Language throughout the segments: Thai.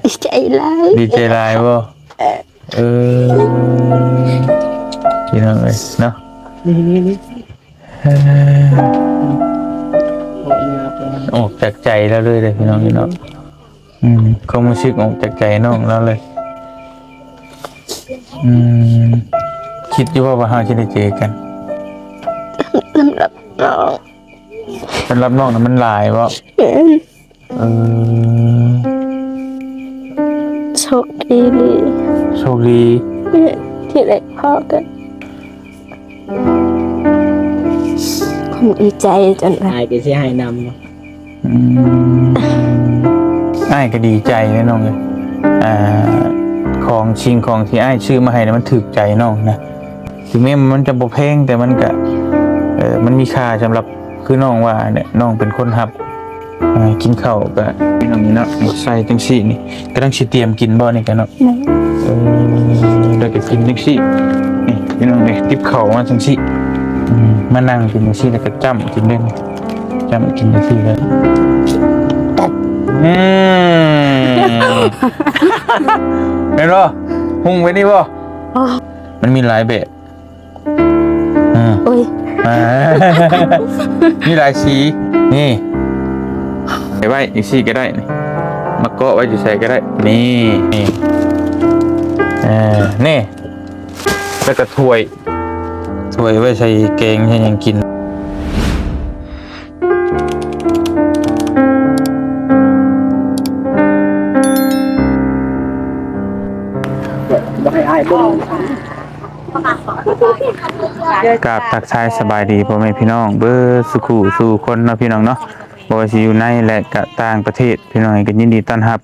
ดีใจหลาย ดีใจหลายบ่เออพี่น้องเอ้ยเนาะ นี่ออกจากใจแล้วเลยพี่น้องเนาะความรู้สึกออกจากใจน้องแล้วเลยคิดอยู่ว่าเราจะได้เจอกัน สำหรับน้อง สำหรับน้องน่ะมันหลายบ่เออ โชคดีเลย โชคดี ที่ได้พ่อกันผมดีใจจนแบบ อายก็สิให้น อ้ายก็ดีใจนะน้องเลยของชิงของที่อ้ายชื่อมาให้นะมันถูกใจน้องนะถึงแม้มันจะบ่แพงแต่มันก็มันมีค่าสำหรับคือน้องว่าเนี่ยน้องเป็นคนรับกินข้าวก็พี่น้องนี่เนาะใส่จังซี่นี่ก็ต้องสิเตรียมกินบ่นี่กันเนาะแล้วก็กินจังซี่นี่พี่น้องนี่ติบข้าวมาจังซี่มานั่งกินจังซี่แล้วก็จ้ำกินเล่นจ้ำกินจังซี่เลยเห็นป่ะหุ่งไปนี่ป่ะมันมีหลายแบบโอ้ย มีหลายสีนี่ใส่ไว้อีกสีก็ได้นี่มาเกาะไว้อยู่ใส่ก็ได้นี่นี่แล้วก็ถ้วยไว้ใส่แกงให้ยังกินำบ่ให้อายบ่ กราบทักทายสบายดีพ่อแม่พี่น้องเบอร์สุขุสู่คนเนาะพี่น้องเนาะบ่ว่าสิอยู่ในและก็ต่างประเทศพี่น้องก็ยินดีต้อนรับ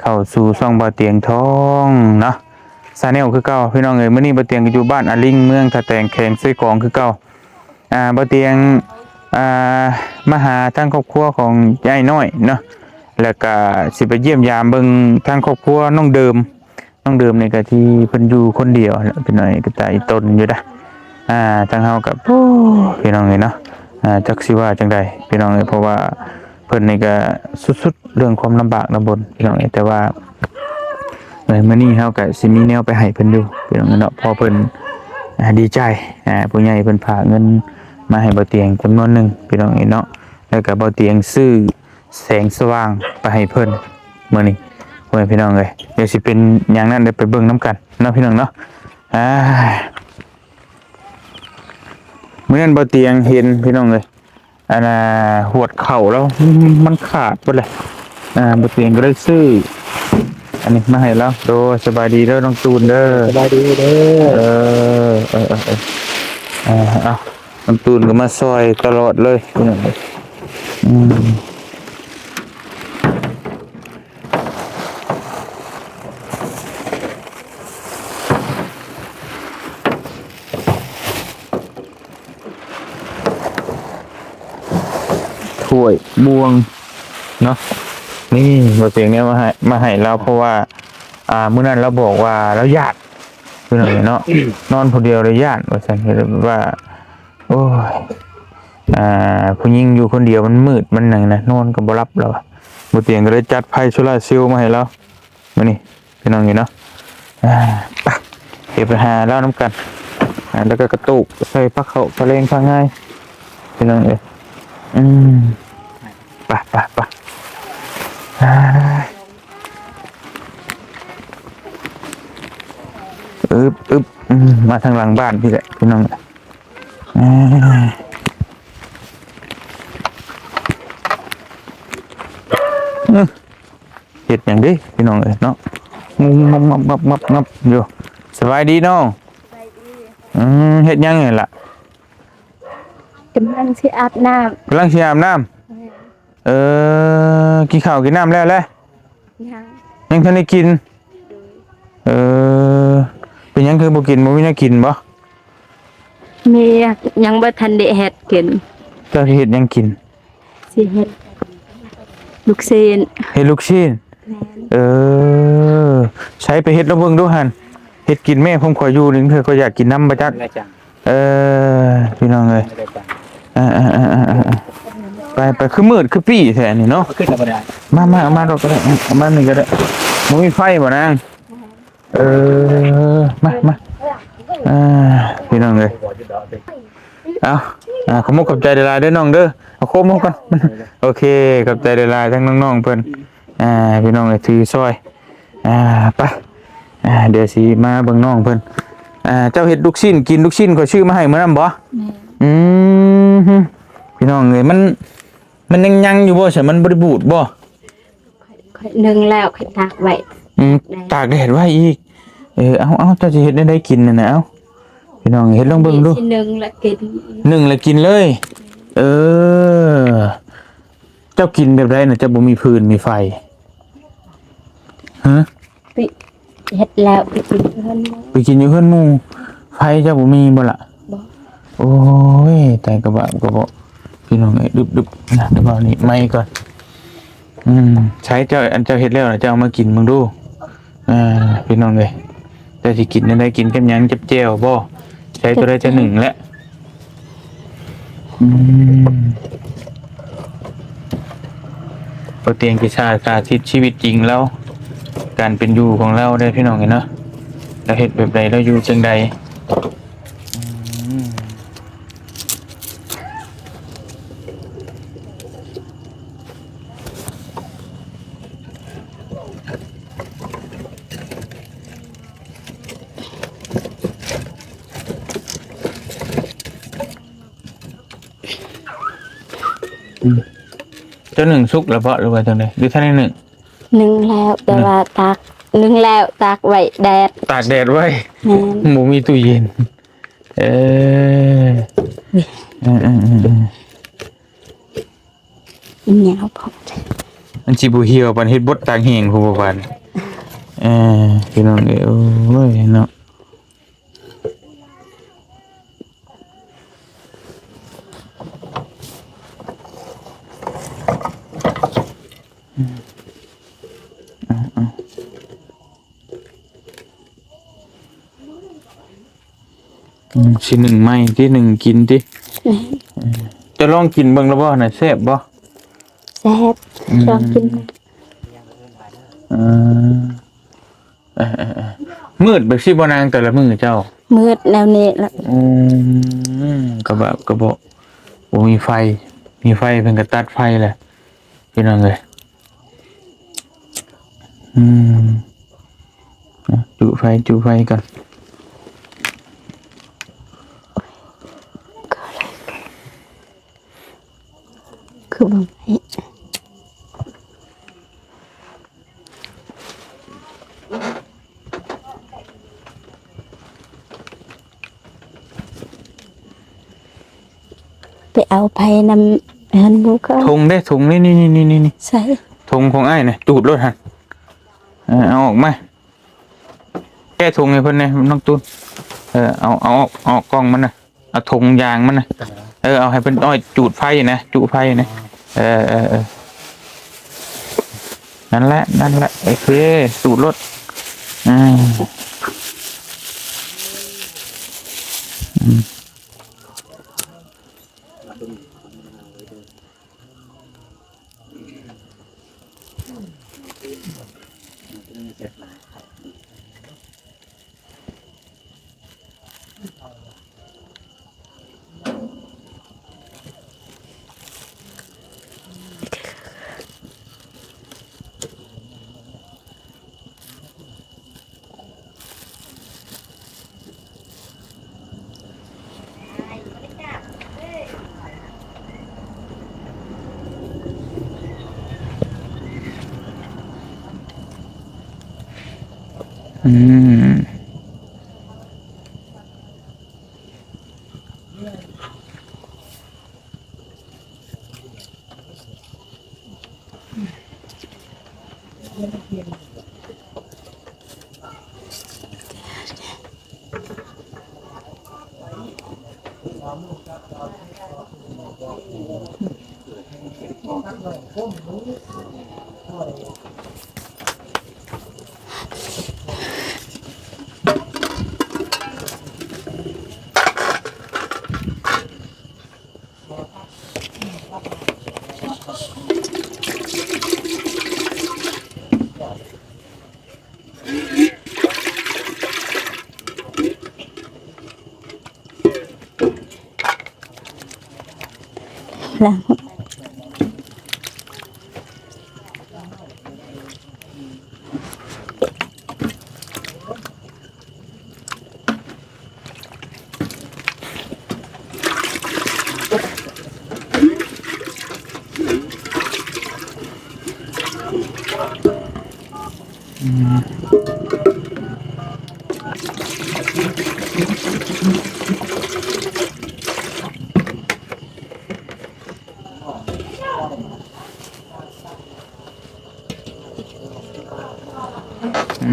เข้าสู่ช่องบ่เตียงทองเนาะซาแนลคือเก่าพี่น้องเอ้ยมื้อนี้บ่เตียงก็อยู่บ้านอาลิงเมืองตะแตงแขงซื้อกองคือเก่าบ่เตียงมาหาทางครอบครัวของยายน้อยเนาะแล้วก็สิไปเยี่ยมยามเบิ่งทางครอบครัวน้องเดิมนี่ก็ที่เพิ่นอยู่คนเดียวพี่น้อยก็ตายตนอยู่นะทางเฮากับพี่น้องเนาะจักสิว่าจังใดพี่น้องเพราะว่าเพิ่นนี่ก็สุดๆเรื่องความลำบากลำบนพี่น้องแต่ว่ามื้อนี้เฮาก็สิมีแนวไปให้เพิ่นอยู่พี่น้องเนาะพอเพิ่นดีใจผู้ใหญ่เพิ่นฝากเงินมาให้บ่เตียงจำนวนหนึงพี่น้องเนาะแล้วก็บ่เตียงซื้อแสงสว่างไปให้เพิ่นมื้อนี้พ่อแม่พี่น้องเอ้ยเดี๋ยวสิเป็นอย่างนั้นเดี๋ยวไปเบิ่งนํกันเนาะพี่น้องเนาะเมื่อนั้นบ่เตียงเห็นพี่น้องเลยหวดเข่าแล้วมันขาดไปเลยบ่เตียงก็ได้ซื้ออันนี้มาให้แล้วโดสบายดีเด้อน้องตูนเด้อ สบายดีเด้อเอาน้องตูนก็มาซอยตลอดเลยพี่น้องเลยถ้วยบวงเนาะนี่บ่เตียงเนี้ยมาให้เราเพราะว่ามื้อนั้นเราบอกว่าเราญาติคือหน่อยเนาะนอนคนเดียวเลยญาติว่าซั่นเห็นว่าโอ้ยผู้หญิงอยู่คนเดียวมันมืดมันหนังนะนอนก็บ่รับแล้วบ่เตียงก็เลยจัดไฟโซล่าร์เซลล์มาให้เรามื้อนี้พี่น้องเนาะเก็บไปหาแล้วน้ำกันแล้วก็กระตุกใส่ผักเข้าพะเลงพะง่ายพี่น้องเอ้ยไปมาทางหลังบ้านพี่แหละพี่น้องเห็ดอย่างดิพี่น้องเอ้ยเนาะงับอยู่สบายดีน้องเห็ดยังไงล่ะกำลังสิอาบน้ำกินข้าวกินน้ำแล้วยังทันได้กินเป็นยังคือบ่กินบ่มีน่ากินบ่มียังบ่ทันได้เฮ็ดกินเจ้าสิเฮ็ดยังกินสิเฮ็ดลูกชิ้นเฮ็ดลูกชิ้นใช้ไปเฮ็ดแล้วเบิ่งดูหั่นเฮ็ดกินแม่ผมขออยู่นึงเธอก็อยากกินน้ำบ่จักพี่น้องเอ้ยไป ไปคือมืดคือปี้แท้นี่เนาะ ขึ้นแล้วบ่ได้ มาเราก็ได้เอามานี่ก็ได้บ่มีไฟบ่นางมาพี่น้องเอ้ยเอาขอบคุณขอบใจหลายๆเด้อน้องเด้อเอาโคมก่อนโอเคขอบใจหลายๆทั้งน้องๆเพิ่นพี่น้องเอ้ยถือซอยไปเดี๋ยวสิมาเบิ่งน้องเพิ่นเจ้าเฮ็ดลูกชิ้นกินลูกชิ้นเขาชื่อมาให้มื้อนั้นบ่อืมพี่น้องเอ้ยมันยังอยู่บ่ใช่มันบ่ได้บูดบ่ ค่อยนึ่งแล้วค่อยตากไว้ ตากแดดไว้อีกเอาเจ้าสิเฮ็ดได้กินนั่นน่ะเอาพี่น้องเฮ็ดลองเบิ่งดู สินึ่งแล้วกิน นึ่งแล้วกินเลยเจ้ากินแบบไรน่ะเจ้าบ่มีพื้นมีไฟฮะ ไปเฮ็ดแล้วไปกินเพิ่น ไปกินอยู่เฮือนหมู่ไฟเจ้าบ่มีบ่ล่ะ บ่ โอ้ยแต่กระบะพี่น้องเอ้ยดึบนะเดี๋ยวเอานี่ไม้ก่อนใช้เจ้าอันเจ้าเฮ็ดแล้วน่ะเจ้าเอามากินมึงดูพี่น้องเอ้ยเจ้าสิกินได้กินกับหยังจับแจ่วบ่ใช้ตัวใดจะหนึ่งแล้วเตียงกิจสาธิตชีวิตจริงแล้วการเป็นอยู่ของเราได้พี่น้องเห็นเนาะเราเฮ็ดแบบใดเราอยู่จังใดเจ้าหนึ่งสุกแล้วเพาะหรือว่าจังไดหรือท่านหนึ่ง นึ่งแล้วแต่ว่าตากนึ่งแล้วตากไว้แดด ตากแดดไว้ แม่น หมูมีตู้เย็นอีเหนียวพอ อันจิบูเฮียวปันเฮ็ดบดตางแหงผู้บ่ปันพี่น้องเอ้ยโอ้ยเนาะชิ้นหนึ่งไม่ที่หนึ่งกินที่จะลองกินเบิ่งแล้วบ่น่ะแซ่บบ่ แซ่บลองกิน มืดแบบสิบ่นางแต่ละมื้อเจ้า มืดแนวนี้แล้ว กระบะกระบอกโอ้มีไฟเพิ่นก็ตัดไฟแหละพี่น้องเอ้ยจุไฟก่อน คือบ่ให้ไปเอาไปนำหันบุก ถุงนี่ ใส่ ถุงของอ้ายน่ะจูดรถหั่นเอาออกมาแก้ถุงให้เพิ่นแหน่น้องตูนเอากล้องมันน่ะเอาถุงยางมันน่ะเอาให้เพิ่นอ้อยจูดไฟนะจุไฟนะนั่นแหละโอเคจูดรถ ล้าง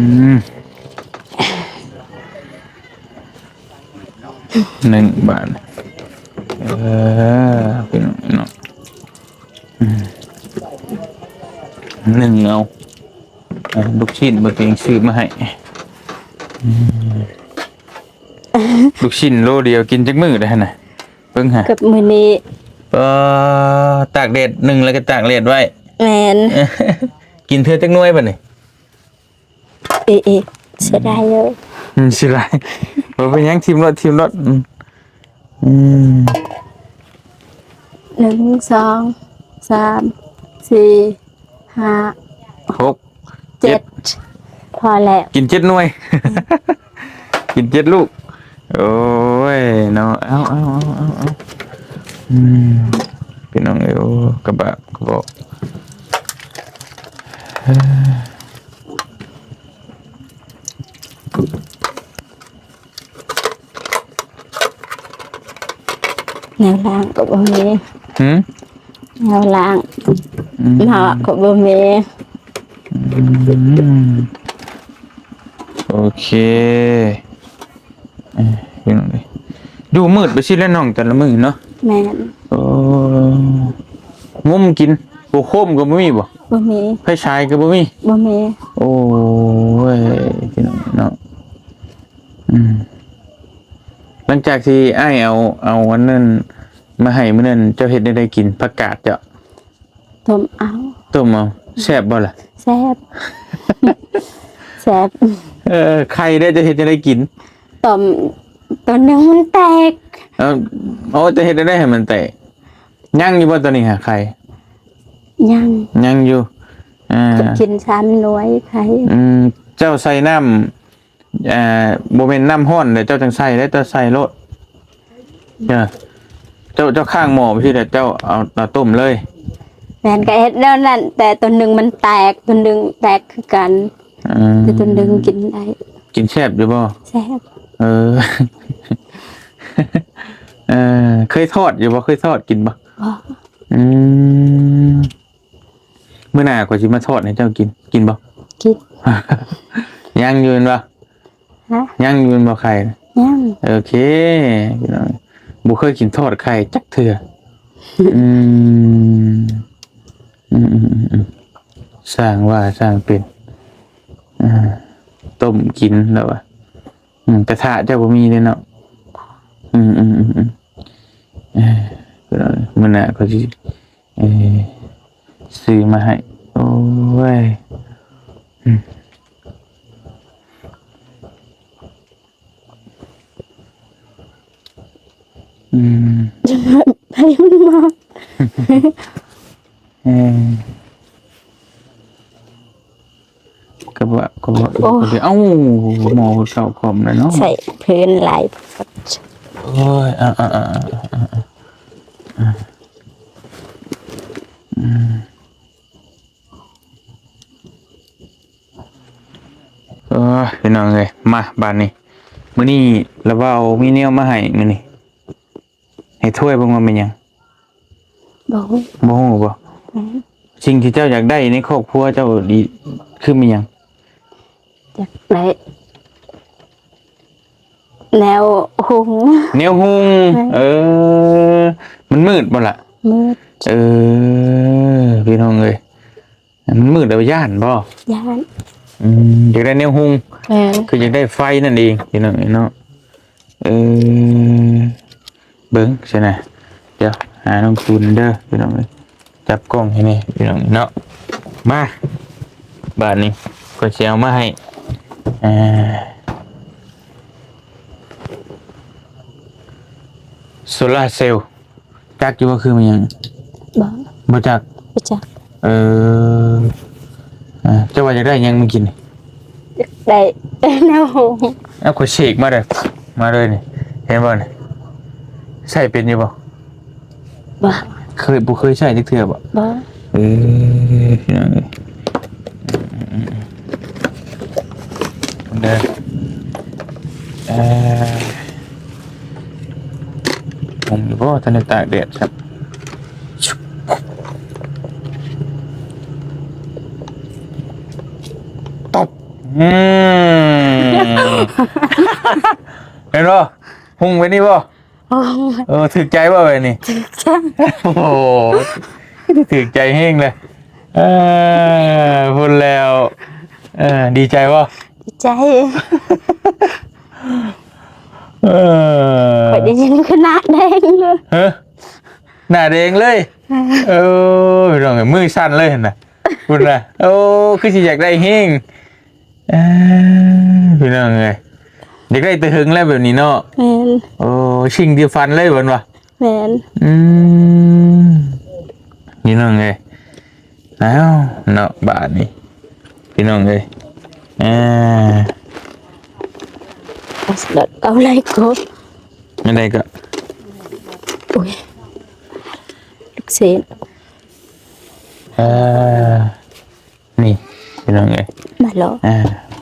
อืม1 บาทพี่น้องเนาะหนึ่งเอาลูกชิ้นบ่ตัวเองซื้อมาให้ลูกชิ้นโลเดียวกินจักมื้อได้หั่นน่ะเบิ่งหะ กับมื้อนี้ ตากแดด1แล้วก็ตากแดดไว้ แม่น กินเทื่อจักหน่วยบัดนี้ เอเสียดายเลย สิไรบ่เป็นหยังทีมรถ1 2 3 4 5 6 7 7พอแล้ว กิน7 หน่วย กิน7 ลูกโอ้ยเนาะเอาพี่น้องเอ้ยโอ้กระบะกระบอกแนวล่างก็บ่มี หืม แนวล่างหาก็บ่มี โอเคพี่น้องเอ้ยดูมืดไปสิแล้วน้องแต่ละมื้อเนาะ แม่น โอ้งมกินโอ้โคมก็บ่มีบ่ บ่มี ไฟฉายก็บ่มี บ่มี โอ้ยพี่น้องเนาะหลังจากที่อ้ายเอาวันนั้นมาให้มื้อนั้นเจ้าเฮ็ดได้กินผักกาดเจ้า ต้มเอา ต้มเอาแซ่บบ่ล่ะ แซ่บ แซ่บ ไข่ได้จะเฮ็ดได้กิน ต้มตัวหนึงมันแตก เอาจะเฮ็ดได้ให้มันแตกย่างอยู่บ่ตัวนี้หาไข่ ยัง ย่างอยู่กิน3หน่วยไข่ เจ้าใส่น้ำบ่แม่นน้ำร้อนเด้เจ้าจังใส่ได้เจ้าใส่โลดเจ้าข้างหม้อไปสิเด้เจ้าเอาต้มเลย แม่นก็เฮ็ดแล้วนั่นแต่ตัวหนึงมันแตกตัวหนึงแตกคือกันแต่ตัวหนึงกินได้ กินแซ่บอยู่บ่ แซ่บ เออ เคยทอดอยู่บ่เคยทอดกินบ่ บ่ มื้อหน้าก็สิมาทอดให้เจ้ากินบ่ กิน ยังอยู่แม่นบ่ ฮะ ยังอยู่แม่นบ่ไข่ ยัง โอเคพี่น้องบ่เคยกินทอดไข่จักเทื่อสร้างว่าสร้างเป็นต้มกินแล้วว่ะกระทะเจ้าบ่มีเลยเนาะมื้อหน้าก็สิซื้อมาให้โอ้ยให้มันมา ก็ว่าเอ้าหมอเก่าคอมเลยเนาะ ใส่พื้นหลาย โอ้ยพี่น้องเลยมาบ้านนี้มื้อนี้แล้วว่าเอามีแนวมาให้มื้อนี้ให้ถ้วยบ่มาเป็นหยัง บอก บ่ฮู้บ่สิ่งที่เจ้าอยากได้ในครอบครัวเจ้าดีคือมีหยัง จากไหนแนวหุง แนวหุงมันมืดบ่ล่ะ มืด พี่น้องเอ้ยมันมืดแล้วย่านบ่ ย่าน อยากได้แนวหุงคืออยากได้ไฟนั่นเองพี่น้องเนาะเบิ้งใช่ไหมเดี๋ยวหาน้องคุณเด้อพี่น้องจับกล้องให้นี่พี่น้องเนาะมาบาทนี้ก็จะเอามาให้โซลาร์เซลล์จักอยู่ว่าคือมันยัง บ่จัก ไปจ้ะ เออเจ้าว่าอยากได้หยังมากินนี่ ได้แนว เอาขวดเชกมาเลยมาเลยนี่เห็นบ่นี่ใช้เป็นอยู่บ่ บ่ เคยใช้จักเทื่อบ่ บ่ เออพี่น้องเอ้ยเด้อผมอยู่บ่ทันได้ตากแดดครับตบเห็นบ่หุ่งไปนี่บ่ โอ้ ถึกใจบ่ไปนี่ จ้ะ โอ้โหถึกใจแห้งเลยพูดแล้วดีใจบ่ ดีใจ เออ ไปได้ยินขนาดแดงเลย เฮ้ยหน้าแดงเลยเออพี่น้องเอ้ยมือสั่นเลยเห็นน่ะพูดนะโอ้คือสิอยากได้แห้งพี่น้องเอ้ยอยากได้แตะหึงแล้วแบบนี้เนาะ แม่น โอ้ชิงเดียวฟันเลยบ่นวะ แม่น พี่น้องเอ้ยแล้วเนาะบาทนี่พี่น้องเอ้ยเอาสลัดเอาอะไรก็ อะไรก็ อุ้ยลูกเสน นี่พี่น้องเอ้ย มาแล้ว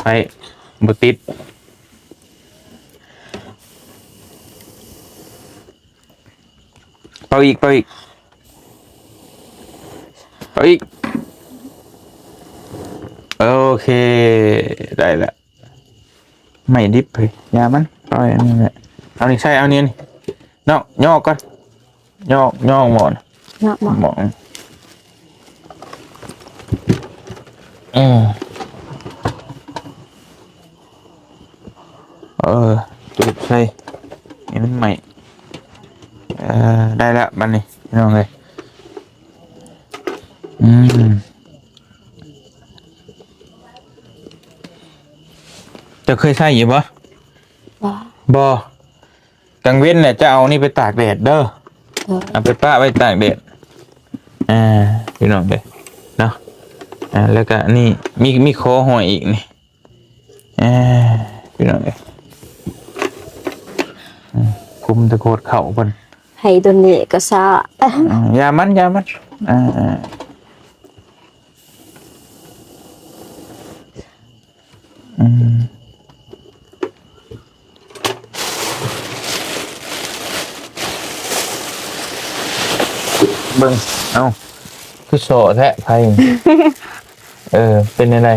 ไปบ่ติดเป่าอีกโอเคได้ละไม่ดิบเลยยามันปล่อยอันนี้แหละเอานี่ใช่เอานี่นี่นอกย่อก่อนย่อหมอน เนาะบ่ หมอนจุดใช่นี่มันใหม่ได้แล้วบัดนี้พี่น้องเลยจะเคยใช้อยู่ปะ บ่ บ่กังเว้นเนี่ยจะเอานี่ไปตากแดดเด้อ เอาไปป้าไว้ตากแดดพี่น้องเลยเนาะแล้วก็นี่มีคอหอยอีกนี่พี่น้องเลยคุมตะโคดเข่าเพิ่น ให้ตัวนี้ก็ซะ ยามันเบิ่งเอาคือโสแท้ไผเป็นอะไร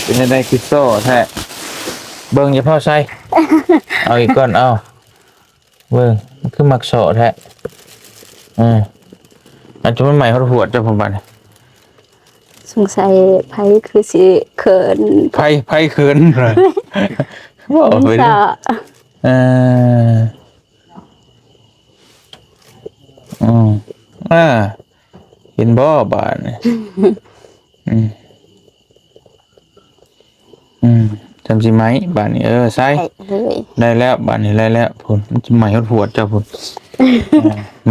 เป็นอะไรคือโซ่แท้เบิ่งอย่าพ่อใส่เอาอีกก่อนเอาเบิ่งมันคือมักโซ่แท้อาจจะมันใหม่เขาหัวจะผมบัด สงสัยไผคือสิเขิน ไพ่เขินเลยบอกไปเลย ซะ เห็นบ่บาทเนี่ยจำสิไหมบาทนี้ใส่ได้แล้วบาทนี้ได้แล้วพุ่นมันจะใหม่เขาหัวจะพุ่น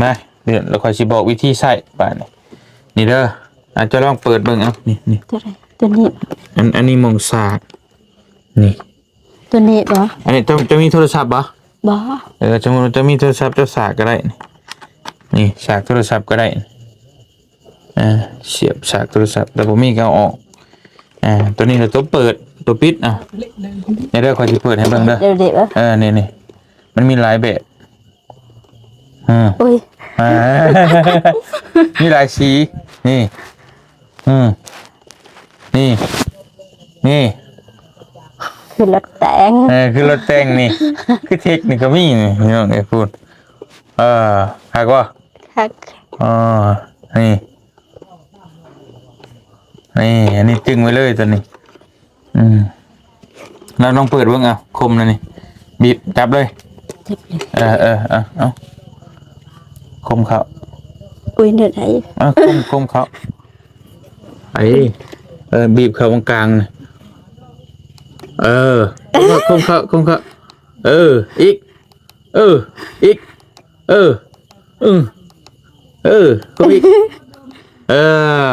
มาเดี๋ยวเราคอยสิบอกวิธีใส่บาทนี่เด้ออาจจะลองเปิดเบิ่งเอานี่ ตัวไหนตัวนี้ อันนี้มองศาสตร์นี่ ตัวนี้บ่ อันนี้จะมีโทรศัพท์ปะ บ่ จะมีโทรศัพท์เจ้าสากก็ได้นี่สากโทรศัพท์ก็ได้เสียบสากโทรศัพท์แต่ผมมีก็เอาออกตัวนี้เราตัวเปิดตัวปิดในเรื่องคอยจะเปิดให้เบิ่งเด้อ เดี๋ยวบ่ นี่มันมีหลายแบบอุ้ย มีหลายสีนี่นี่ คือรถแต่ง คือรถแต่งนี่ คือเทคนิคก็มีนี่พี่น้องไอ้พูดหากว่า คัก นี่อันนี้จึงไว้เลยตัวนี้เราต้องเปิดเบิ่งเอาคมนะนี่บีบจับเลย เจ็บเลย เอาคมเขา อุ้ยเดี๋ยวไหน คมเขา ไอ้บีบเข้าตรงกลางนะคงเข้าอีกอีกคงอีก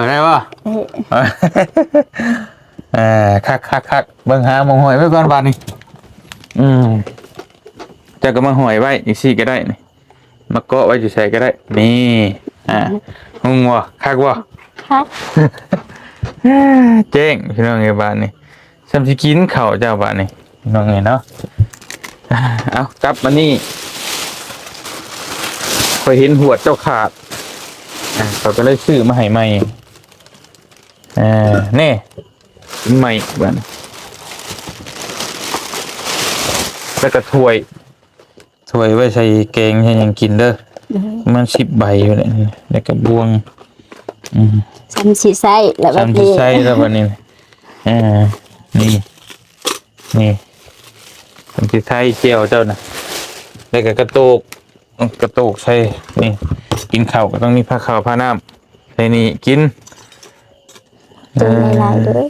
ได้ป่ะคักเบิ่งหาหมองหอยไว้ก่อนบาดนี้จะก็มาหอยไว้อีกสี่ก็ได้นี่มาเกาะไว้อยู่ใส่ก็ได้นี่งงวะคักวะ ครับ เจ๊งพี่น้องไงบ้านนี่ซ้ำสิกินข้าวเจ้าบ้านนี่พี่น้องไงเนาะเอาจับมานี่พอยเห็นหัวเจ้าขาดเขาก็เลยซื้อมาให้ใหม่นี่ใหม่บ้านแล้วก็ถ้วยไว้ใส่แกงให้ยังกินเด้อมัน10 ใบอยู่เลยแล้วก็บวงซ้ำสิใส่แล้วแบบนี้ ใส่แล้วบัดนี้นี่ซ้ำสิใส่เจียวเจ้าน่ะแล้วก็กระโตกใส่นี่กินข้าวก็ต้องมีผ้าขาวผ้าน้ำใส่นี่กินตัวหลายๆเลย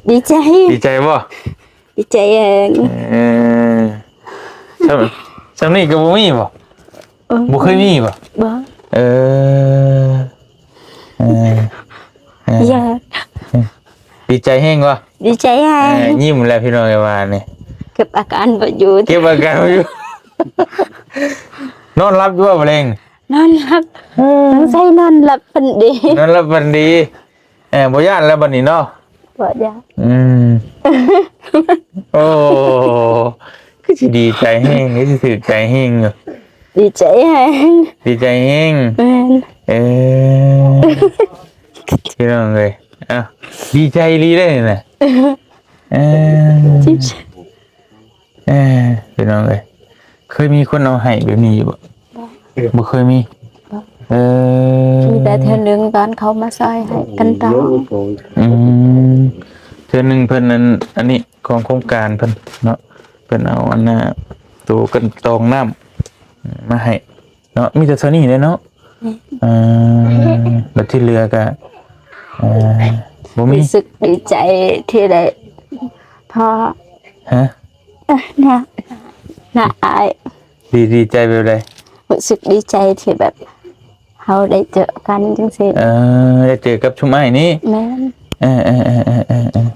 ดีใจบ่ ดีใจเอง ซ้ำนี่ก็บ่มีบ่เคยมีบ่บ่อยากดีใจแห้งวะดีใจแห้งยิ้มแล้วพี่น้องไอ้วานนี่เก็บอาการบ่อยู่นอนรับอยู่บ่เร่งนอนรับต้องใส่นอนรับพันดีบ่ย่านแล้วบัดนี้เนาะบ่ย่านโอ้คือสิดีใจแห้งนี่สิถือใจแห้งอยู่ดีใจแห้งพี่น้องเลยดีใจดีได้น่ะพี่น้องเลยเคยมีคนเอาให้แบบนี้อยู่บ่เคยมีมีแต่เทื่อนึงตอนเขามาซอยให้กันต่อเทื่อนึงเพิ่นนั้นอันนี้ของโครงการเพิ่นเนาะเพิ่นเอาอันน่ะตัวกันตองน้ำมาให้เนาะมีแต่เท่านี้เลยเนาะแล้วที่เหลือก็บ่มีรู้สึกดีใจที่ได้พอน่าอายดีใจแบบใดรู้สึกดีใจที่แบบเราได้เจอกันจังซี่ได้เจอกับชุมอ้ายนี่แม่น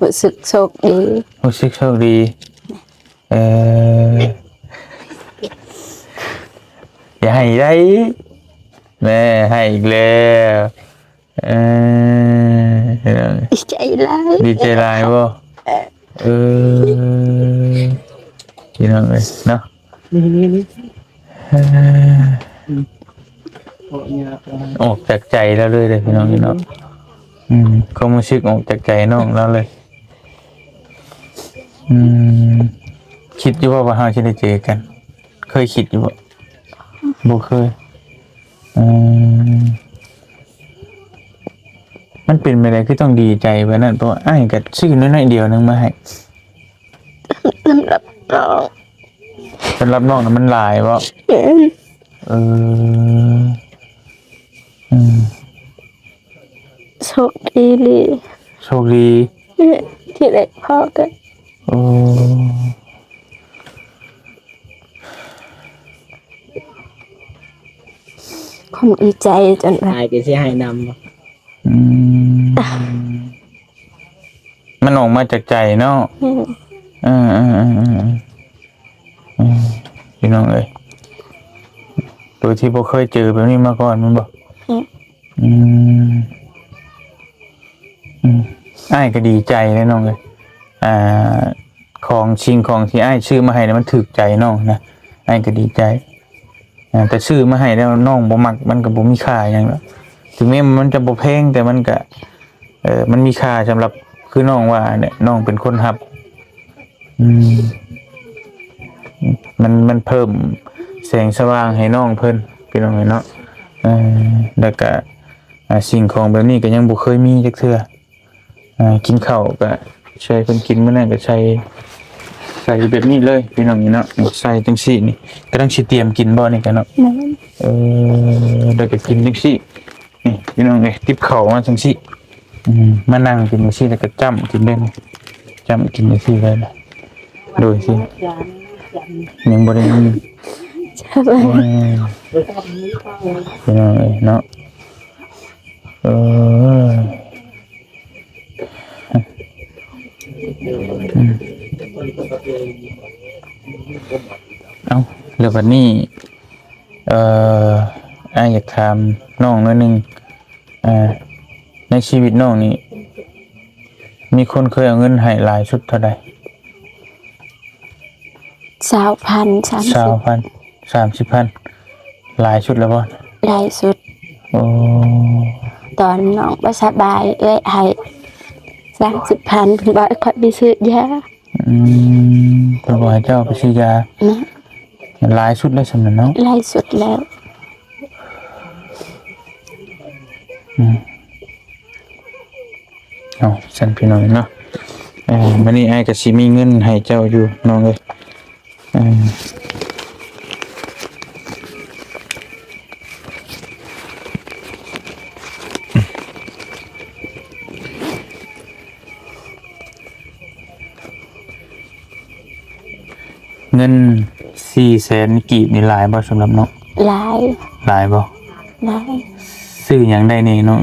รู้สึกโชคดีอย่าให้ได้แม่ให้อีกแล้วดีใจหลายบ่พี่น้องเอ้ยเนาะนี่ออกจากใจแล้วเลยพี่น้องเนาะความรู้สึกออกจากใจน้องแล้วเลยคิดอยู่ว่าเราจะได้เจอกันเคยคิดอยู่บ่เคยมันเป็นไปได้คือต้องดีใจไปนั่นเพราะอ้ายก็ชื่อน้อยๆเดียวนึงมาให้สำหรับน้องน่ะมันหลายบ่โชคดีที่ได้พอกันผมดีใจจนอายก็สิให้นำมันออกมาจากใจเนาะพี่น้องเอ้ยโดยที่บ่เคยเจอแบบนี้มาก่อนมันบอกอ้ายก็ดีใจเลยน้องเลยของที่อ้ายชื่อมาให้เนี่ยมันถูกใจน้องนะอ้ายก็ดีใจแต่ชื่อมาให้แล้วน้องบ่มักมันก็บ่มีค่าอย่างนั้นถึงแม้มันจะบ่แพงแต่มันก็มันมีค่าสำหรับคือน้องว่าเนี่ยน้องเป็นคนรับมันเพิ่มแสงสว่างให้น้องเพิ่นพี่น้องเนาะแล้วก็สิ่งของแบบนี้ก็ยังบ่เคยมีจักเทื่อกินข้าวก็ใช้เพิ่นกินมื้อนั้นก็ใส่แบบนี้เลยพี่น้องเนาะใส่จังซี่นี่กำลังสิเตรียมกินบ่นี่กันเนาะแล้วก็กินจังซี่นี่พี่น้องเอ้ยติบข้าวมาจังซี่ มานั่งกินมื้อซี่แล้วก็จ้ำกินเล่นจ้ำกินมื้อซี่เลยนะโดยสิยังบ่ได้มี จะไป พี่น้องเอ้ยเนาะเออเอาแล้ววันนี้อ้ายอยากถามน้องหน่อยหนึงในชีวิตน้องนี่มีคนเคยเอาเงินให้หลายชุดเท่าใด 20,000 20,000 30,000หลายชุดแล้วบ่ 30หลายสุด โอ้ ตอนน้องบ่สบายให้30,000เพิ่นบอกให้ข้อยไปซื้อยา เพิ่นบอกให้เจ้าไปซื้อยา นะ หลายชุดเลยสำนั้นเนาะ หลายสุดแล้ว เอาฉันพี่น้องเนาะมื้อนี้อ้ายก็สิมีเงินให้เจ้าอยู่น้องเอ้ยเงิน400,000กีบนี่หลายบ่สำหรับน้อง หลาย หลายบ่ หลาย ซื้อหยังได้แน่น้อง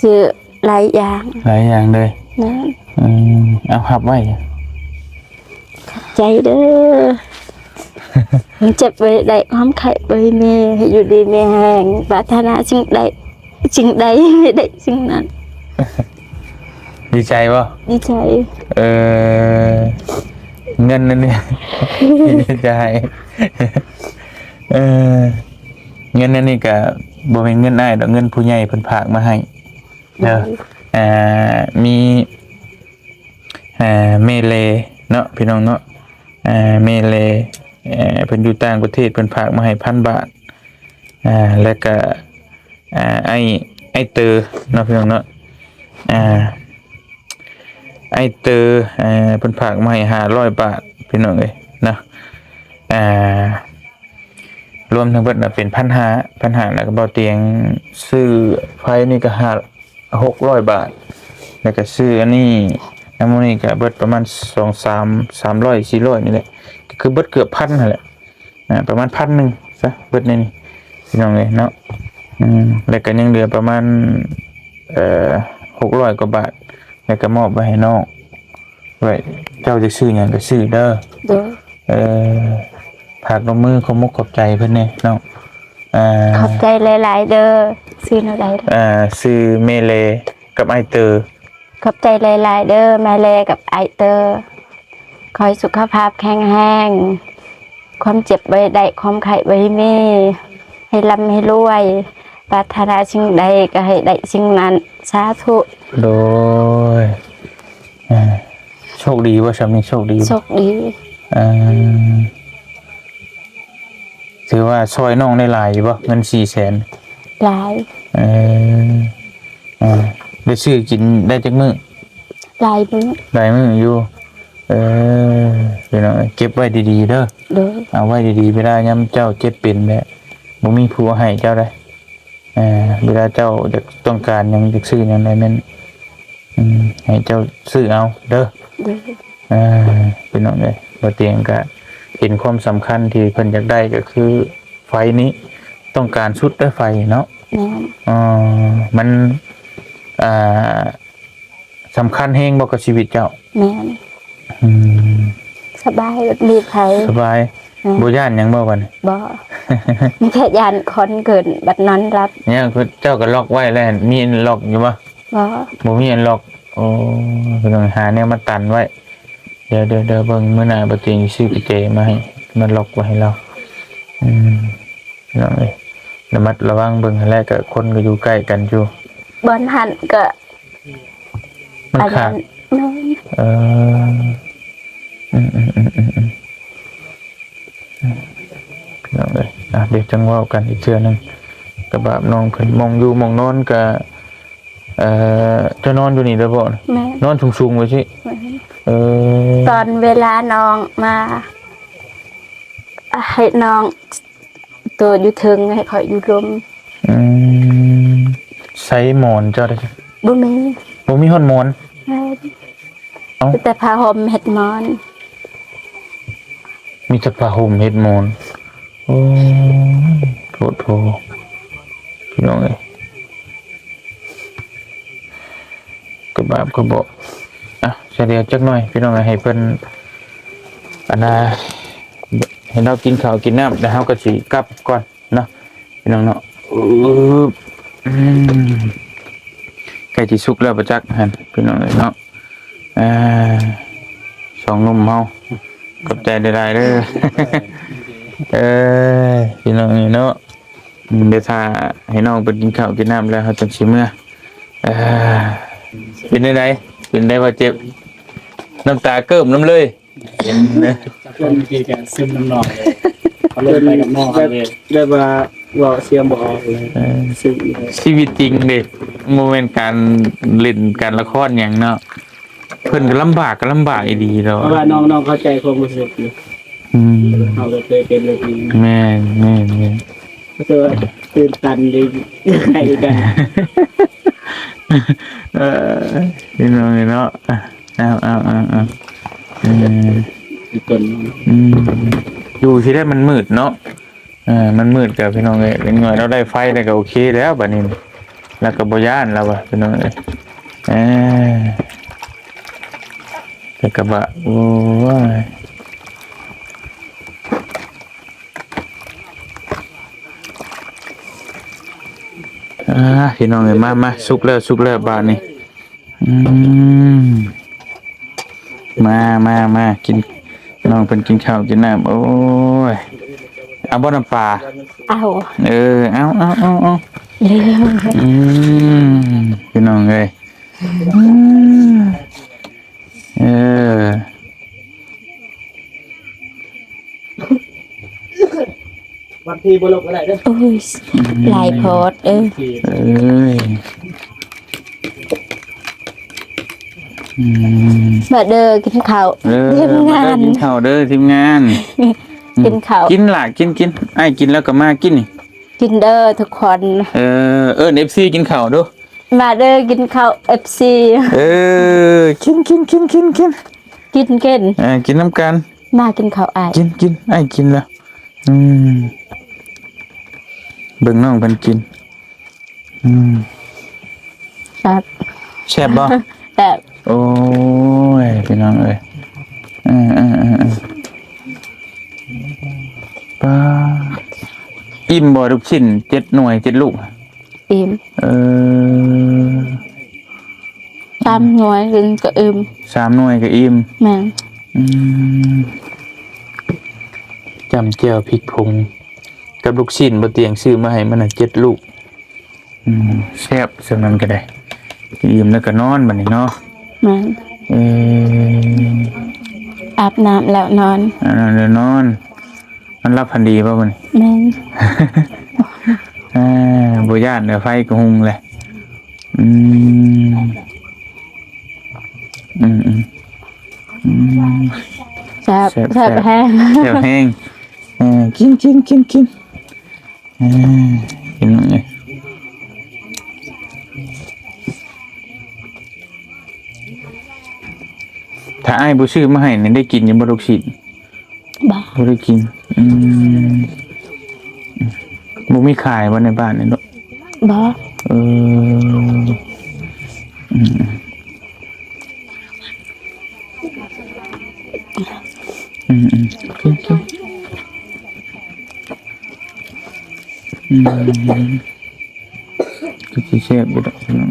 ซื้อหลายอย่าง หลายอย่างเลย นะ เอาหับไว้ ใจเด้อ เจ็บไว้ได้ความไข่ไว้แม่ให้อยู่ดีแม่แห้งปรารถนาสิ่งใดให้ได้สิ่งนั้น ดีใจบ่ ดีใจ เงินนั่นเนี่ย ดีใจเงินนั่นนี่ก็บ่เป็นเงินอ้ายดอกเงินผู้ใหญ่เพิ่นฝากมาให้เด้อมีเมเลเนาะพี่น้องเนาะเมเลเพิ่นอยู่ต่างประเทศเพิ่นฝากมาให้1,000 บาทแล้วก็ไอ้เตอเนาะพี่น้องเนาะไอ้เตอเพิ่นฝากมาให้500 บาทพี่น้องเอ้ยนะรวมทั้งเบิดน่ะเป็น1,500แล้วก็บ่เตียงซื้อไฟนี่ก็600 บาทแล้วก็ซื้ออันนี้น้ำมันนี่ก็เบิดประมาณ300 400นี่แหละก็คือเบิดเกือบ1,000นั่นแหละประมาณ1,000นึงซะเบิดนี่พี่น้องเอ้ยเนาะแล้วก็ยังเหลือประมาณ600 กว่าบาทแล้วก็มอบไว้ให้น้องไว้เจ้าจะซื้อหยังก็ซื้อเด้อ โดย ผากลงมือขอบมุกขอบใจเพิ่นแน่น้องขอบใจหลายๆเด้อซื้อเท่าใด ซื้อเมเลกับไอเตอร์ ขอบใจหลายๆเด้อแม่เลกับไอเตอร์ขอให้สุขภาพแข็งแรงความเจ็บไว้ได้ความไข้ไว้มีให้ร่ำให้รวยปรารถนาสิ่งใดก็ให้ได้สิ่งนั้นสาธุ โดยโชคดีว่าฉันมีโชคดี โชคดี ถือว่าช่วยน้องได้หลายอยู่ป่ะเงิน400,000 หลาย ได้ซื้อกินได้จักมื้อ หลายมื้อ หลายมื้ออยู่พี่น้องเก็บไว้ดีๆเด้อ โดย เอาไว้ดีๆเวลายามเจ้าเจ็บเป็นเนี่ยบ่มีผู้ให้เจ้าได้เวลาเจ้าจะต้องการหยังจะซื้อหยังได้แม่นให้เจ้าซื้อเอาเด้อ โดย พี่น้องเอ้ยบ่เตียงก็เห็นความสำคัญที่เพิ่นอยากได้ก็คือไฟนี้ต้องการชุดได้ไฟเนาะ แม่น มันสำคัญแฮงบ่กับชีวิตเจ้า แม่นสบายแบบมีไผ สบายบ่ย่านหยังบ่บัดนี้ บ่มีแค่ยานคนเกินบัดนอนรับ เนี่ยคือเจ้าก็ล็อกไว้แล้วมีอันล็อกอยู่บ่ บ่ บ่มีอันล็อกโอ้พี่น้องหาแนวมาตันไว้เดี๋ยวเบิ่งมื้อหน้าบ่เตียงซื้อกุญแจมาให้มันล็อกไว้ให้เราพี่น้องเอ้ยระมัดระวังเบิ่งให้แลก็คนก็อยู่ใกล้กันอยู่ บอนหันก็ มันขาด น้อย พี่น้องเอ้ยเดี๋ยวจังเว้ากันอีกเทื่อนึงกระบะน้องเพิ่นมองอยู่มองนอนก็จะนอนอยู่นี่เด้อบ่ แม่ นอนสูงๆไว้สิ ตอนเวลาน้องมาให้น้องตัวอยู่ถึงให้คอยอยู่ลม ใส่หมอนเจ้าได้ บ่มี บ่มีฮอดหมอน เอ้า แต่ผ้าห่มเฮ็ดหมอน มีแต่ผ้าห่มเฮ็ดหมอนโอ้ยโทพี่น้องเอ้ยก็บาปก็บอกอ่ะเสียจักหน่อยพี่น้องเอ้ยให้เพิ่นอันน่ะให้เรากินข้าวกินน้ำแล้วเฮาก็สิกลับก่อนเนาะพี่น้องเนาะอืมใกล้สิสุกแล้วประจักษ์หั่นพี่น้องเอ้ยเนาะสองหนุ่มเฮาขอบใจหลายๆเด้อ พี่น้องเอ้ยเนาะเดี๋ยวถ้าให้น้องไปกินข้าวกินน้ำแล้วเฮาจังสิเมื่อเป็นได้เป็นได้ว่าเจ็บน้ำตาเกิบน้ำเลยเห็นนะ เพื่อนมีแกซึมน้ำนองเลยเขาเล่นไปกับน้องเลยได้ว่าว่าเสียงบ่ออกเลยซึมเลย ชีวิตจริงเด้โมเมนต์การเล่นการละครอย่างเนาะเพิ่นก็ลำบากอีดีแล้ว เพราะว่าน้องเข้าใจความรู้สึกอยู่เขาเคยเป็นแบบนี้ แม่น ก็คือตื่นตันเลยให้กัน พี่น้องเอ้ยเนาะเอาอีกคน อยู่ที่ได้มันมืดเนาะมันมืดกับพี่น้องเอ้ยเป็นหน่วยเราได้ไฟได้ก็โอเคแล้วบัดนี้แล้วก็บ่ย่านแล้วว่ะพี่น้องเอ้ยแต่ก็บ่โอ้ยพี่น้องเอ้ยมาสุกแล้วบาดนี้มากินน้องเพิ่นกินข้าวกินน้ำโอ้ยเอาบ่น้ำปลา เอา เอา เร็ว พี่น้องเอ้ยเออ วันที่บ่ลกอะไรเด้อ โอ้ยหลายโพสเอ้ยมาเด้อกินข้าวทีมงาน กินข้าวเด้อทีมงาน กินข้าว กินล่ะกินไอ้กินแล้วก็มากินนี่ กินเด้อทุกคน FC กินข้าวดู มาเด้อกินข้าว FC กินกินกิน กินน้ำกัน มากินข้าวอ้าย กินไอ้กินแล้วเบิ่งน้องเพิ่นกินครับ แซ่บบ่ แต่ โอ้ยพี่น้องเอ้ยป้าอิ่มบ่ทุกชิ้น7หน่วย7ลูก อิ่ม3 หน่วยกินก็อิ่ม 3หน่วยก็อิ่ม แม่น จำเจียวพริกผงกับลูกชิ้นบ่เตียงซื้อมาให้มันน่ะ7ลูกแซ่บสำนั้นก็ได้อิ่มแล้วก็นอนบัดนี้เนาะ แม่นอาบน้ำแล้วนอน เดี๋ยวนอนมันรับพันดีป่ะมัน แม่น บ่ย่านเดี๋ยวไฟก็หุงเลยแซ่บแห้ง แซ่บแห้งกินกินไงถ้าอ้ายบ่ซื้อมาให้นี่ได้กินอยู่บ่ลูกชิ้น บ่ บ่ได้กินบ่มีขายบ่ในบ้านนี่เนาะ บ่ กินก็สิแซ่บอยู่ดอกพี่น้อง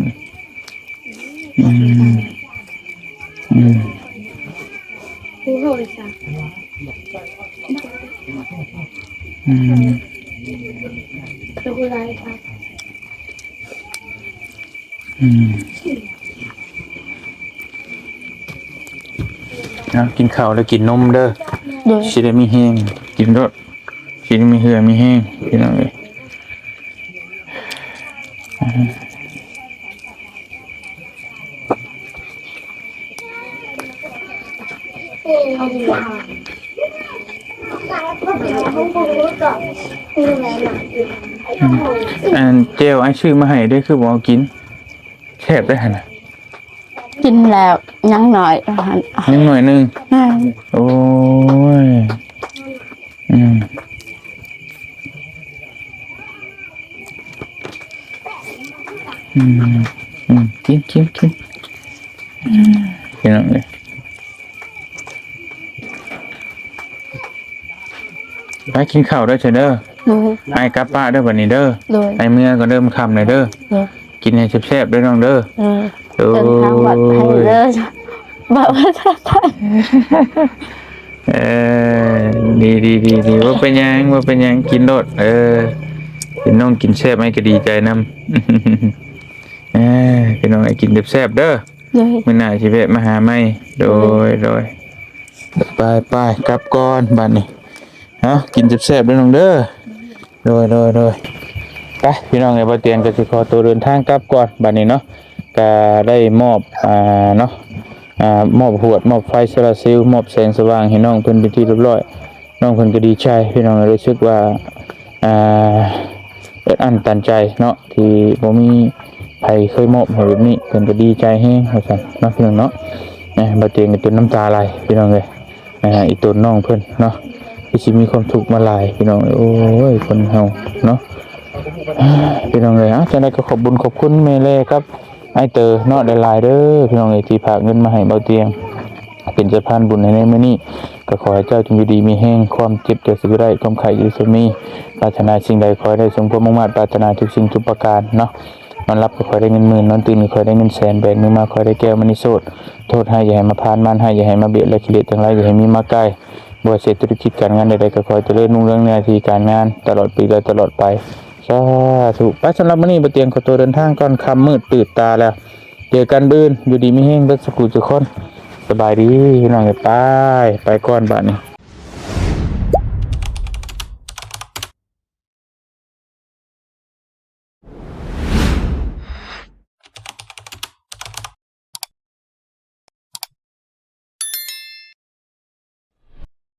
กินข้าวแล้วกินนมเด้อสิได้มีแห้งกินรสสิได้มีเหือมีแห้งพี่น้องเอ้ยอันเจลไอ้ชื่อมาให้ได้คือบ่เอากิน แซ่บได้หั่นน่ะ กินแล้วยังหน่อยหัน ยังหน่อยหนึงโอ้ยอืมอืมกินพี่น้องเลยไปกินข้าวด้วยเถอะเด้อ โดย ไอ้กับป้าเด้อบัดนี้เด้อ โดย ไอ้เมื่อก็เริ่มค่ำเลยเด้อ โดย กินให้แซ่บๆเด้อน้องเด้อ เดินทางปลอดภัยเลยบอกว่าถ้า เออดีว่าเป็นยังกินโดดเป็นน้องกินแซ่บไหมก็ดีใจนำเป็นน้องไอ้กินแซ่บๆเด้อ โดย มื้อหน้าสิแวะมาหาใหม่โดยไปกลับก่อนบัดนี้เนาะกินแซ่บๆเด้อน้องเด้อโดยไปพี่น้องไอ้บ่เตียงก็สิขอตัวเดินทางกลับก่อนบัดนี้เนาะก็ได้มอบเนาะมอบหวดมอบไฟโซลาร์เซลล์มอบแสงสว่างให้น้องเพิ่นเป็นที่เรียบร้อยน้องเพิ่นก็ดีใจพี่น้องรู้สึกว่าอันตันใจเนาะที่บ่มีไผเคยมอบให้แบบนี้เพิ่นก็ดีใจแฮงว่าซั่นเนาะพี่น้องเนาะบ่เตียงก็จนน้ำตาไหลพี่น้องเอ้ยอีตัวน้องเพิ่นเนาะที่สิมีความทุกข์มาหลายพี่น้องโอ้ยคนเฮาเนาะพี่น้องเอ้ยจังได๋ก็ขอบคุญขอบคุณแม่แลครับไอ้เตอเนาะได้หลายเด้อพี่น้องเอ้ยที่ฝากเงินมาให้เบาเตียงเป็นสะพานบุญในมื้อนี้ก็ขอให้เจ้าจงอยู่ดีมีแห้งความเจ็บจะสิได้ความไข้อยู่สิมีปรารถนาสิ่งใดขอให้ได้สมความมุ่งมั่นปรารถนาทุกสิ่งทุกประการเนาะนอนรับก็ขอให้ได้เงินหมื่นนอนตื่นก็ขอให้ได้เงินแสนแบกมือมาขอให้ได้แก้วมณีโสดโทษให้อย่าให้มาพานมันให้อย่าให้มาเบียดและกิเลสทั้งหลายอย่าให้มีมาใกล้บ่ว่าเศรษฐกิจการงานใดๆก็ขอให้เจริญรุ่งเรืองในหน้าที่การงานตลอดปีและตลอดไปสาธุไปสำหรับมื้อนี้บ่เตียงขอตัวเดินทางก่อนค่ำมืดตื่นตาแล้วเจอกันบื้นอยู่ดีมีแห้งเบิดสุขทุกคนสบายดีพี่น้องไปก่อนบัดนี้